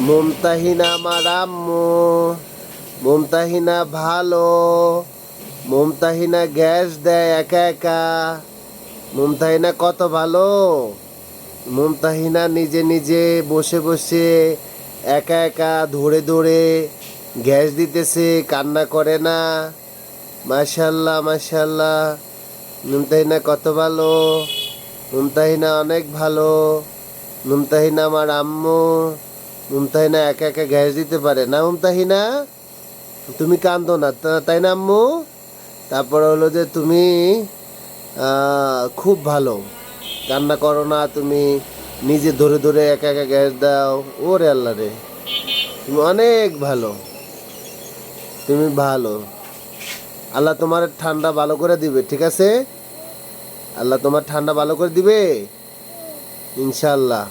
মুমতাহিনা আমার আম্মু, মুমতাহিনা ভালো, মুমতাহিনা গ্যাস দেয় একা একা। মুমতাহিনা কত ভালো। মুমতাহিনা নিজে নিজে বসে বসে একা একা ধরে ধরে গ্যাস দিতেছে, কান্না করে না। মাশাল্লাহ মাশাল্লাহ, মুমতাহিনা কত ভালো। মুমতাহিনা অনেক ভালো। মুমতাহিনা আমার আম্মু। মুমতাহিনা একা একা গ্যাস দিতে পারে না। মুমতাহিনা তুমি কান্দো না, তাই না আম্মু? তারপর হলো যে তুমি খুব ভালো, কান্না করো না, তুমি নিজে ধরে ধরে একা একা গ্যাস দাও। ওরে আল্লাহ রে, তুমি অনেক ভালো, তুমি ভালো। আল্লাহ তোমার ঠান্ডা ভালো করে দিবে, ঠিক আছে? আল্লাহ তোমার ঠান্ডা ভালো করে দিবে ইনশাল্লাহ।